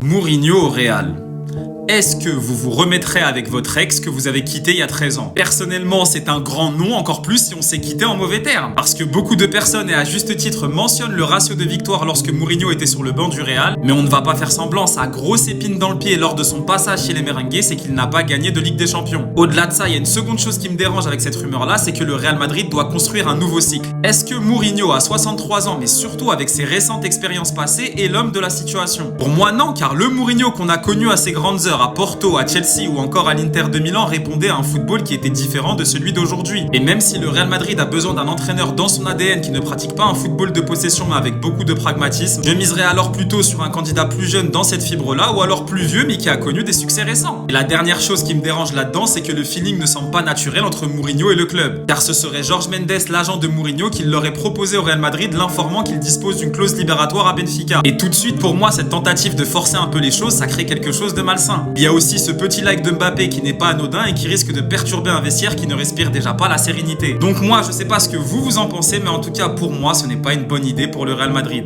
Mourinho au Real. Est-ce que vous vous remettrez avec votre ex que vous avez quitté il y a 13 ans? Personnellement, c'est un grand non, encore plus si on s'est quitté en mauvais termes. Parce que beaucoup de personnes, et à juste titre, mentionnent le ratio de victoire lorsque Mourinho était sur le banc du Real. Mais on ne va pas faire semblant, sa grosse épine dans le pied lors de son passage chez les Merengues, c'est qu'il n'a pas gagné de Ligue des Champions. Au-delà de ça, il y a une seconde chose qui me dérange avec cette rumeur-là, c'est que le Real Madrid doit construire un nouveau cycle. Est-ce que Mourinho, à 63 ans, mais surtout avec ses récentes expériences passées, est l'homme de la situation? Pour moi, non, car le Mourinho qu'on a connu à ses grandes heures à Porto, à Chelsea ou encore à l'Inter de Milan répondait à un football qui était différent de celui d'aujourd'hui. Et même si le Real Madrid a besoin d'un entraîneur dans son ADN qui ne pratique pas un football de possession mais avec beaucoup de pragmatisme, je miserais alors plutôt sur un candidat plus jeune dans cette fibre-là ou alors plus vieux mais qui a connu des succès récents. Et la dernière chose qui me dérange là-dedans, c'est que le feeling ne semble pas naturel entre Mourinho et le club. Car ce serait Jorge Mendes, l'agent de Mourinho, qui l'aurait proposé au Real Madrid, l'informant qu'il dispose d'une clause libératoire à Benfica. Et tout de suite, pour moi, cette tentative de forcer un peu les choses, ça crée quelque chose de malsain. Il y a aussi ce petit like de Mbappé qui n'est pas anodin et qui risque de perturber un vestiaire qui ne respire déjà pas la sérénité. Donc moi, je sais pas ce que vous en pensez, mais en tout cas, pour moi, ce n'est pas une bonne idée pour le Real Madrid.